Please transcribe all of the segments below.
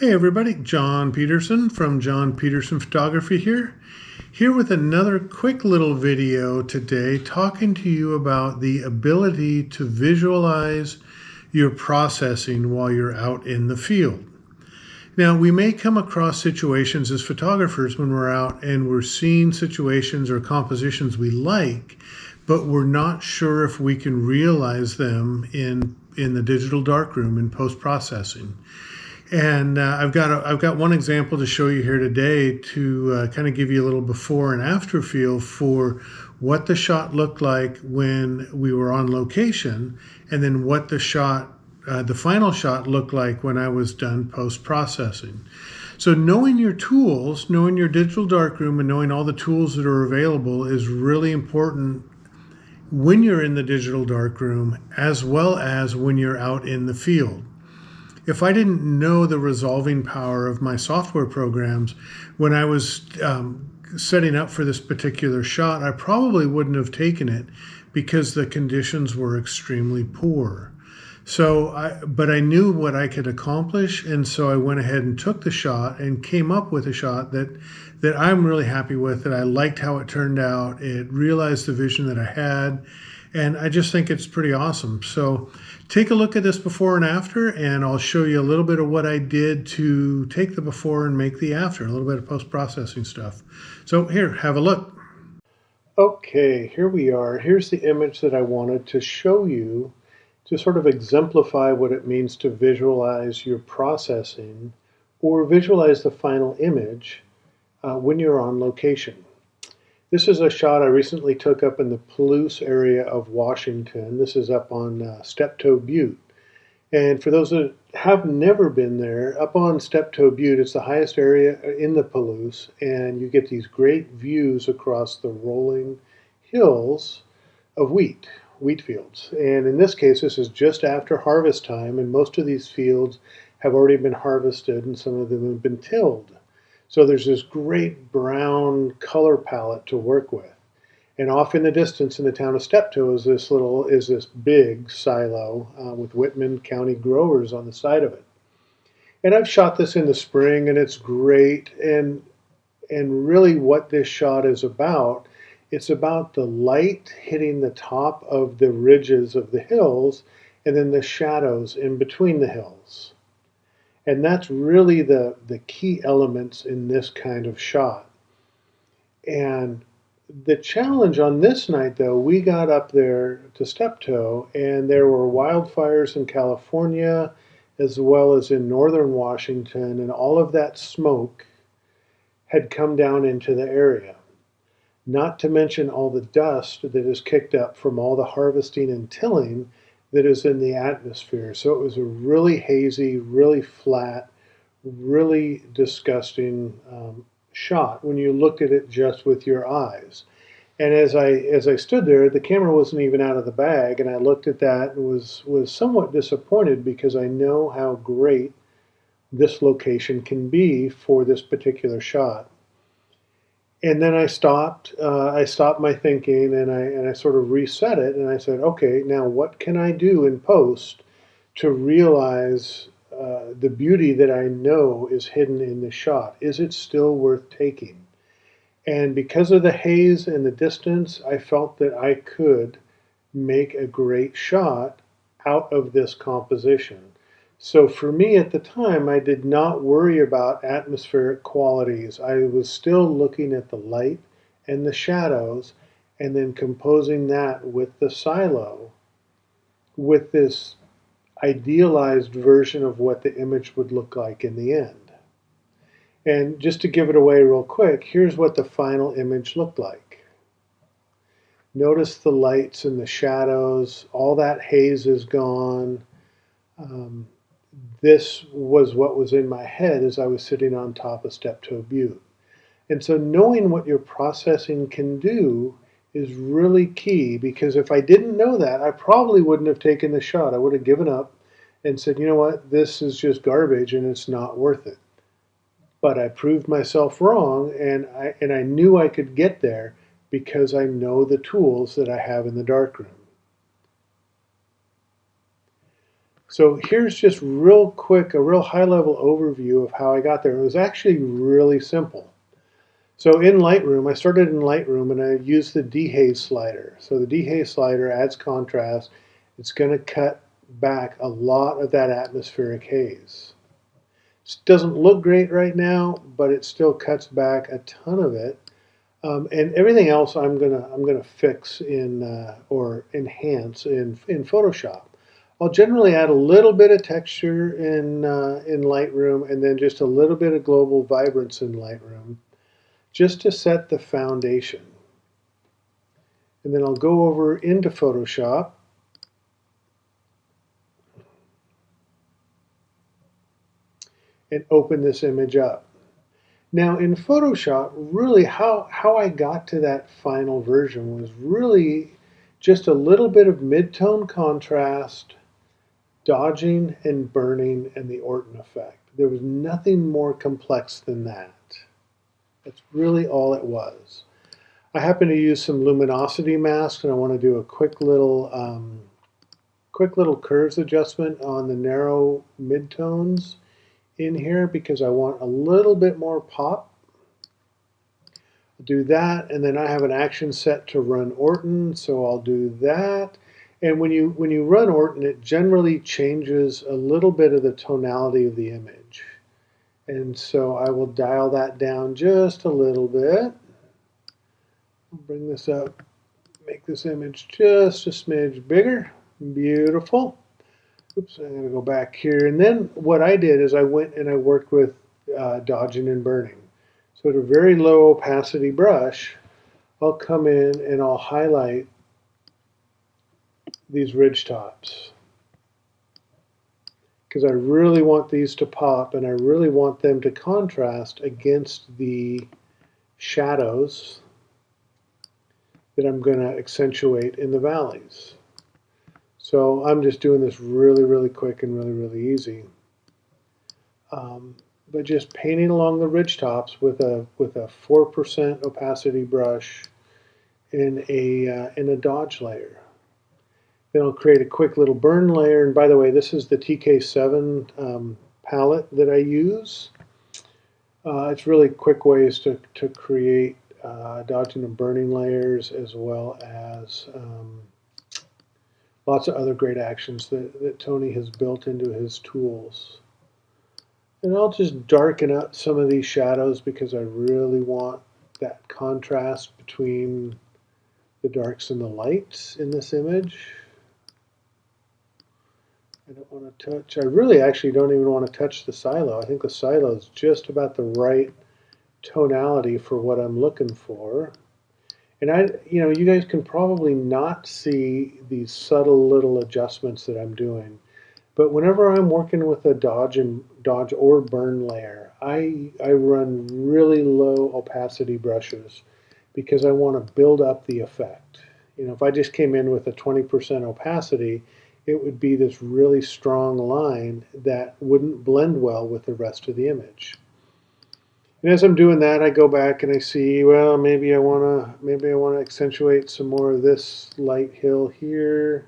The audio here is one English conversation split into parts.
Hey everybody, John Peterson from John Peterson Photography here with another quick little video today talking to you about the ability to visualize your processing while you're out in the field. Now, we may come across situations as photographers when we're out and we're seeing situations or compositions we like, but we're not sure if we can realize them in the digital darkroom in post-processing. And I've got one example to show you here today to kind of give you a little before and after feel for what the shot looked like when we were on location, and then what the final shot looked like when I was done post-processing. So knowing your tools, knowing your digital darkroom, and knowing all the tools that are available is really important when you're in the digital darkroom, as well as when you're out in the field. If I didn't know the resolving power of my software programs when I was setting up for this particular shot, I probably wouldn't have taken it because the conditions were extremely poor. But I knew what I could accomplish, and so I went ahead and took the shot and came up with a shot that I'm really happy with, that I liked how it turned out. It realized the vision that I had, and I just think it's pretty awesome. So take a look at this before and after, and I'll show you a little bit of what I did to take the before and make the after, a little bit of post-processing stuff. So here, have a look. Okay, here we are. Here's the image that I wanted to show you to sort of exemplify what it means to visualize your processing or visualize the final image when you're on location. This is a shot I recently took up in the Palouse area of Washington. This is up on Steptoe Butte. And for those that have never been there, up on Steptoe Butte, it's the highest area in the Palouse, and you get these great views across the rolling hills of wheat fields. And in this case, this is just after harvest time, and most of these fields have already been harvested, and some of them have been tilled. So there's this great brown color palette to work with. And off in the distance in the town of Steptoe is this big silo with Whitman County growers on the side of it. And I've shot this in the spring, and it's great. And really what this shot is about, it's about the light hitting the top of the ridges of the hills and then the shadows in between the hills. And that's really the key elements in this kind of shot. And the challenge on this night, though, we got up there to Steptoe, and there were wildfires in California as well as in northern Washington, and all of that smoke had come down into the area. Not to mention all the dust that is kicked up from all the harvesting and tilling that is in the atmosphere. So it was a really hazy, really flat, really disgusting shot when you looked at it just with your eyes. And as I stood there, the camera wasn't even out of the bag, and I looked at that and was somewhat disappointed because I know how great this location can be for this particular shot. And then I stopped my thinking, and I sort of reset it, and I said, okay, now what can I do in post to realize the beauty that I know is hidden in the shot? Is it still worth taking? And because of the haze and the distance, I felt that I could make a great shot out of this composition. So for me at the time, I did not worry about atmospheric qualities. I was still looking at the light and the shadows and then composing that with the silo with this idealized version of what the image would look like in the end. And just to give it away real quick, here's what the final image looked like. Notice the lights and the shadows, all that haze is gone. This was what was in my head as I was sitting on top of Steptoe Butte. And so knowing what your processing can do is really key, because if I didn't know that, I probably wouldn't have taken the shot. I would have given up and said, you know what, this is just garbage and it's not worth it. but I proved myself wrong, and I knew I could get there because I know the tools that I have in the darkroom. So here's just real quick, a real high-level overview of how I got there. It was actually really simple. So in Lightroom, I started in Lightroom and I used the dehaze slider. So the dehaze slider adds contrast. It's going to cut back a lot of that atmospheric haze. It doesn't look great right now, but it still cuts back a ton of it. And everything else I'm gonna fix in or enhance in Photoshop. I'll generally add a little bit of texture in Lightroom and then just a little bit of global vibrance in Lightroom just to set the foundation. And then I'll go over into Photoshop and open this image up. Now in Photoshop, really how I got to that final version was really just a little bit of mid-tone contrast, dodging and burning, and the Orton effect. There was nothing more complex than that. That's really all it was. I happen to use some luminosity masks, and I want to do a quick little curves adjustment on the narrow midtones in here because I want a little bit more pop. I'll do that, and then I have an action set to run Orton, so I'll do that. And when you run Orton, it generally changes a little bit of the tonality of the image. And so I will dial that down just a little bit. I'll bring this up, make this image just a smidge bigger. Beautiful. Oops, I'm going to go back here. And then what I did is I went and I worked with dodging and burning. So at a very low opacity brush, I'll come in and I'll highlight these ridge tops because I really want these to pop and I really want them to contrast against the shadows that I'm going to accentuate in the valleys. So I'm just doing this really quick and really easy. But just painting along the ridge tops with a 4% opacity brush in a dodge layer. Then I'll create a quick little burn layer. And by the way, this is the TK7 palette that I use. It's really quick ways to create dodging and burning layers, as well as lots of other great actions that Tony has built into his tools. And I'll just darken up some of these shadows because I really want that contrast between the darks and the lights in this image. I don't want to touch, I really actually don't even want to touch the silo. I think the silo is just about the right tonality for what I'm looking for. And you guys can probably not see these subtle little adjustments that I'm doing. But whenever I'm working with a dodge or burn layer, I run really low opacity brushes because I want to build up the effect. If I just came in with a 20% opacity, it would be this really strong line that wouldn't blend well with the rest of the image. And as I'm doing that, I go back and I see, well, maybe I want to accentuate some more of this light hill here.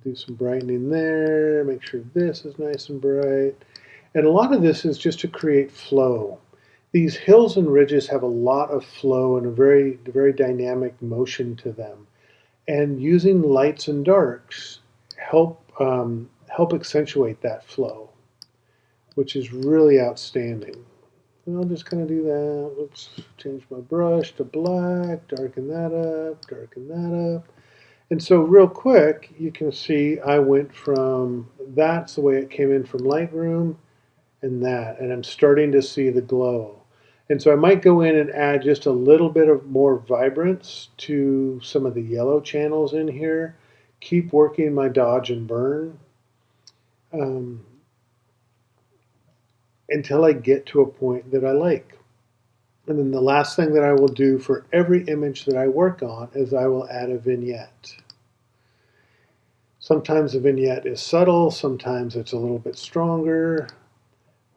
Do some brightening there, make sure this is nice and bright. And a lot of this is just to create flow. These hills and ridges have a lot of flow and a very dynamic motion to them. And using lights and darks help accentuate that flow, which is really outstanding. And I'll just kind of do that. Oops, change my brush to black, darken that up, darken that up. And so real quick, you can see I went from that's the way it came in from Lightroom and that, and I'm starting to see the glow. And so I might go in and add just a little bit of more vibrance to some of the yellow channels in here. Keep working my dodge and burn until I get to a point that I like. And then the last thing that I will do for every image that I work on is I will add a vignette. Sometimes the vignette is subtle, sometimes it's a little bit stronger.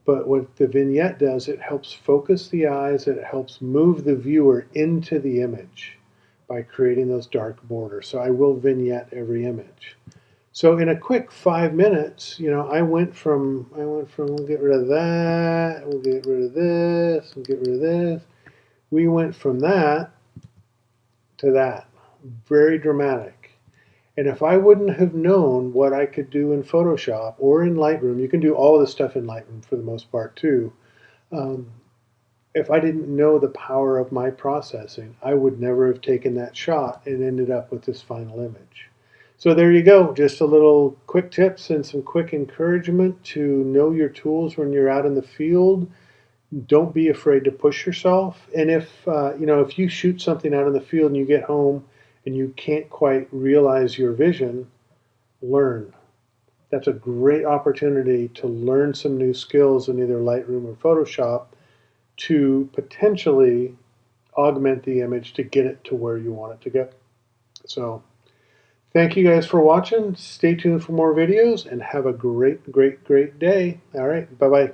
But what the vignette does, it helps focus the eyes, and it helps move the viewer into the image by creating those dark borders. So I will vignette every image. So in a quick 5 minutes, I went from we'll get rid of that, we'll get rid of this, we'll get rid of this. We went from that to that. Very dramatic. And if I wouldn't have known what I could do in Photoshop or in Lightroom, you can do all this stuff in Lightroom for the most part too. If I didn't know the power of my processing, I would never have taken that shot and ended up with this final image. So there you go, just a little quick tips and some quick encouragement to know your tools when you're out in the field. Don't be afraid to push yourself. And if if you shoot something out in the field and you get home and you can't quite realize your vision, learn. That's a great opportunity to learn some new skills in either Lightroom or Photoshop to potentially augment the image to get it to where you want it to go. So thank you guys for watching. Stay tuned for more videos and have a great, great, great day. All right, bye-bye.